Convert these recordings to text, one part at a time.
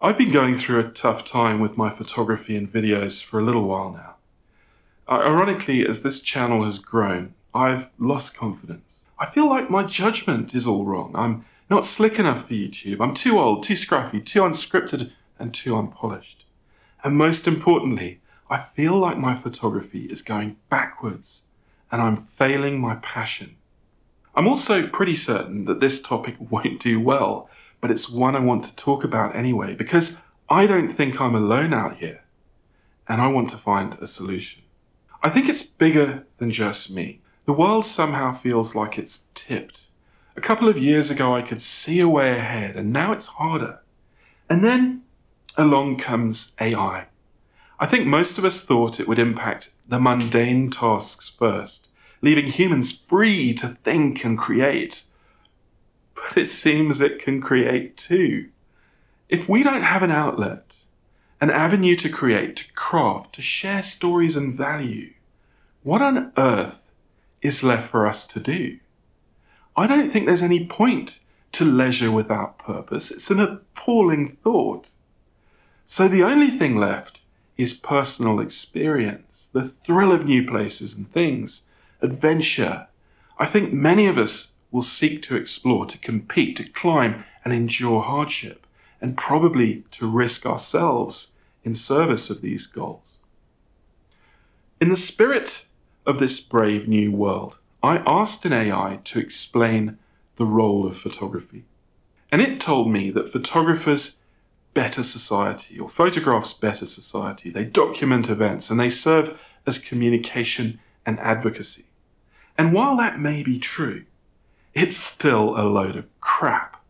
I've been going through a tough time with my photography and videos for a little while now. Ironically, as this channel has grown, I've lost confidence. I feel like my judgment is all wrong. I'm not slick enough for YouTube. I'm too old, too scruffy, too unscripted, and too unpolished. And most importantly, I feel like my photography is going backwards and I'm failing my passion. I'm also pretty certain that this topic won't do well, but it's one I want to talk about anyway, because I don't think I'm alone out here, and I want to find a solution. I think it's bigger than just me. The world somehow feels like it's tipped. A couple of years ago I could see a way ahead, and now it's harder. And then along comes AI. I think most of us thought it would impact the mundane tasks first, leaving humans free to think and create. But it seems it can create too. If we don't have an outlet, an avenue to create, to craft, to share stories and value, what on earth is left for us to do? I don't think there's any point to leisure without purpose. It's an appalling thought. So the only thing left is personal experience, the thrill of new places and things, adventure. I think many of us will seek to explore, to compete, to climb and endure hardship, and probably to risk ourselves in service of these goals. In the spirit of this brave new world, I asked an AI to explain the role of photography. And it told me that photographers better society, or photographs better society. They document events and they serve as communication and advocacy. And while that may be true, it's still a load of crap.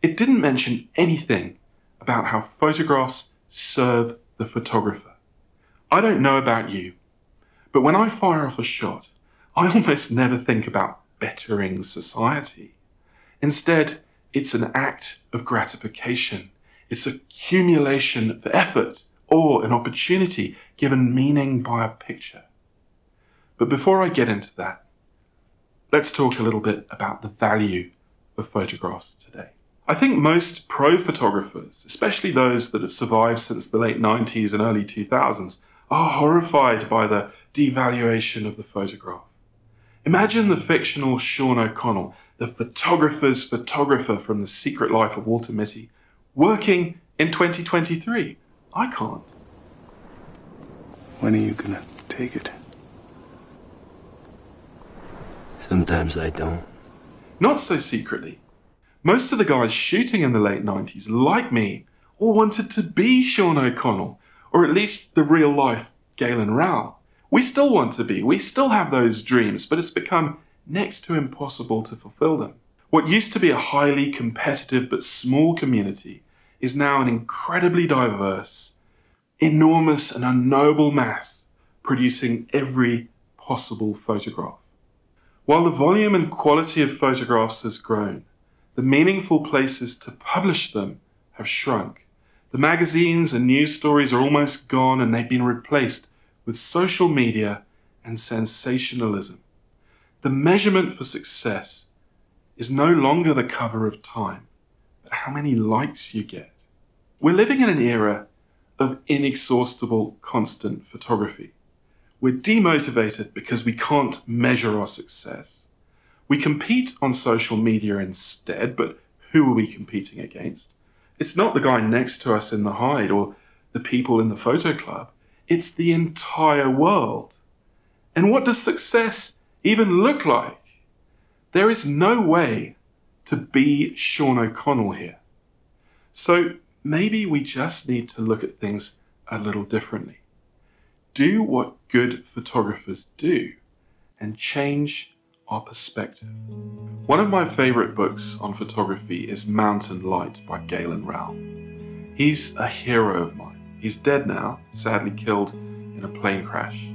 It didn't mention anything about how photographs serve the photographer. I don't know about you, but when I fire off a shot, I almost never think about bettering society. Instead, it's an act of gratification. It's accumulation of effort or an opportunity given meaning by a picture. But before I get into that, let's talk a little bit about the value of photographs today. I think most pro photographers, especially those that have survived since the late 90s and early 2000s, are horrified by the devaluation of the photograph. Imagine the fictional Sean O'Connell, the photographer's photographer from The Secret Life of Walter Mitty, working in 2023. I can't. When are you gonna take it? Sometimes I don't. Not so secretly. Most of the guys shooting in the late 90s, like me, all wanted to be Sean O'Connell, or at least the real-life 𝗟𝗓𝗏𝗏. We still want to be, we still have those dreams, but it's become next to impossible to fulfill them. What used to be a highly competitive but small community is now an incredibly diverse, enormous and unknowable mass producing every possible photograph. While the volume and quality of photographs has grown, the meaningful places to publish them have shrunk. The magazines and news stories are almost gone, and they've been replaced with social media and sensationalism. The measurement for success is no longer the cover of Time, but how many likes you get. We're living in an era of inexhaustible constant photography. We're demotivated because we can't measure our success. We compete on social media instead, but who are we competing against? It's not the guy next to us in the hide or the people in the photo club. It's the entire world. And what does success even look like? There is no way to be Sean O'Connell here. So maybe we just need to look at things a little differently. Do what good photographers do and change our perspective. One of my favorite books on photography is Mountain Light by 𝗟𝗓𝗏𝗏. He's a hero of mine. He's dead now, sadly killed in a plane crash.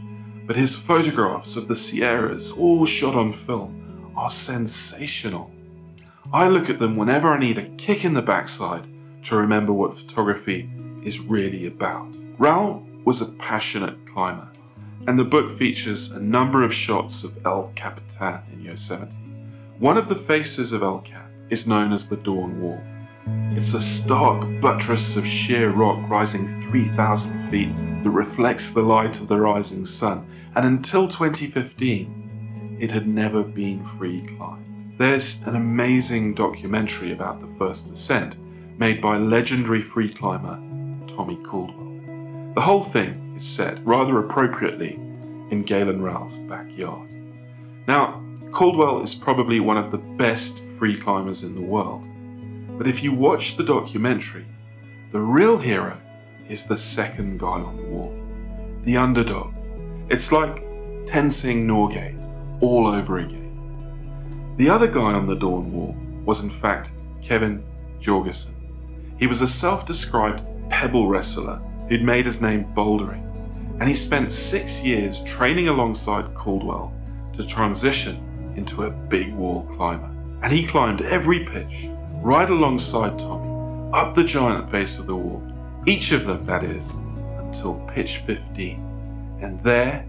But his photographs of the Sierras, all shot on film, are sensational. I look at them whenever I need a kick in the backside to remember what photography is really about. Raoul was a passionate climber, and the book features a number of shots of 𝗟𝗏𝗏𝗏 in Yosemite. One of the faces of El Cap is known as the Dawn Wall, It's a stark buttress of sheer rock rising 3,000 feet that reflects the light of the rising sun, and until 2015, it had never been free climbed. There's an amazing documentary about the first ascent made by legendary free climber Tommy Caldwell. The whole thing is set, rather appropriately, in 𝗬𝗙𝗏𝗧𝗢𝗥𝗠's backyard. Now, Caldwell is probably one of the best free climbers in the world, but if you watch the documentary, the real hero is the second guy on the wall, the underdog. It's like 𝗬𝗏𝗨𝗥𝗠 all over again. The other guy on the dawn wall was in fact Kevin Jorgensen. He was a self-described pebble wrestler who'd made his name bouldering, and he spent 6 years training alongside Caldwell to transition into a big wall climber. And he climbed every pitch, right alongside Tommy, up the giant face of the wall, each of them, that is, until pitch 15. And there,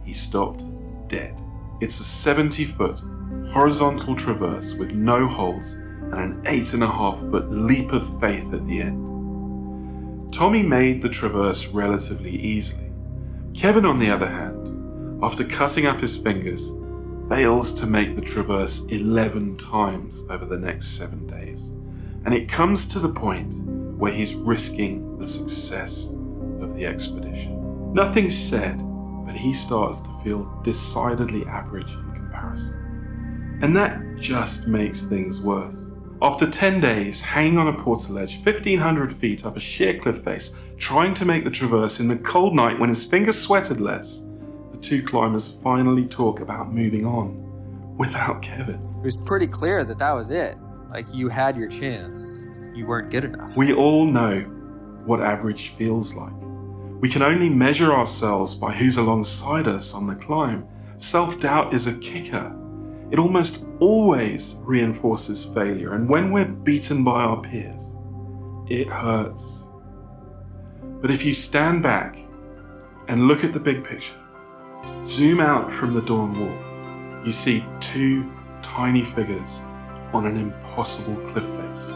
he stopped dead. It's a 70-foot horizontal traverse with no holes and an 8.5-foot leap of faith at the end. Tommy made the traverse relatively easily. Kevin, on the other hand, after cutting up his fingers, fails to make the traverse 11 times over the next 7 days. And it comes to the point where he's risking the success of the expedition. Nothing's said, but he starts to feel decidedly average in comparison. And that just makes things worse. After 10 days, hanging on a portaledge 1,500 feet up a sheer cliff face, trying to make the traverse in the cold night when his fingers sweated less, the two climbers finally talk about moving on without Kevin. It was pretty clear that that was it. Like, you had your chance. You weren't good enough. We all know what average feels like. We can only measure ourselves by who's alongside us on the climb. Self-doubt is a kicker. It almost always reinforces failure, and when we're beaten by our peers, it hurts. But if you stand back and look at the big picture, zoom out from the dawn wall, you see two tiny figures on an impossible cliff face,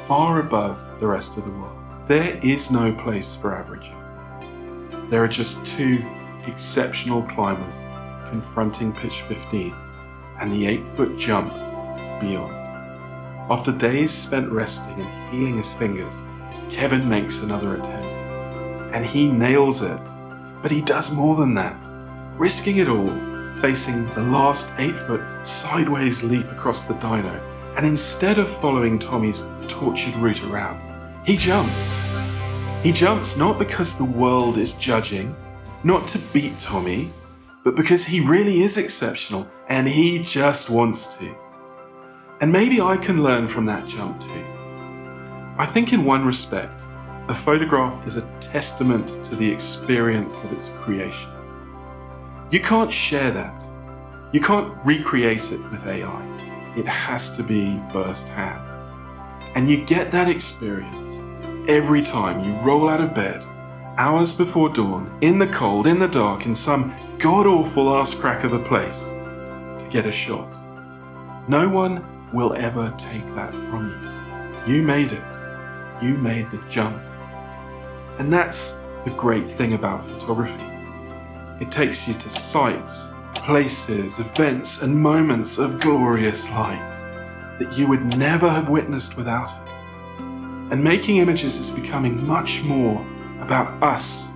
far above the rest of the world. There is no place for average up there. There are just two exceptional climbers confronting pitch 15 and the 8-foot jump beyond. After days spent resting and healing his fingers, Kevin makes another attempt, and he nails it. But he does more than that, risking it all, facing the last 8-foot sideways leap across the dyno, and instead of following Tommy's tortured route around, he jumps. He jumps not because the world is judging, not to beat Tommy, but because he really is exceptional and he just wants to. And maybe I can learn from that jump too. I think in one respect, a photograph is a testament to the experience of its creation. You can't share that. You can't recreate it with AI. It has to be first-hand. And you get that experience every time you roll out of bed, hours before dawn, in the cold, in the dark, in some god-awful ass crack of a place, to get a shot. No one will ever take that from you. You made it. You made the jump. And that's the great thing about photography. It takes you to sites, places, events, and moments of glorious light that you would never have witnessed without it. And making images is becoming much more about us,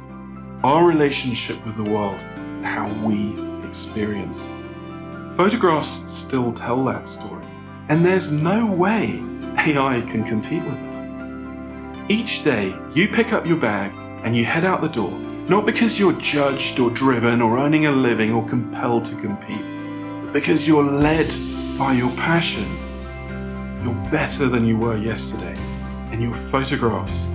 our relationship with the world, and how we experience it. Photographs still tell that story, and there's no way AI can compete with it. Each day, you pick up your bag and you head out the door, not because you're judged or driven or earning a living or compelled to compete, but because you're led by your passion. You're better than you were yesterday, and your photographs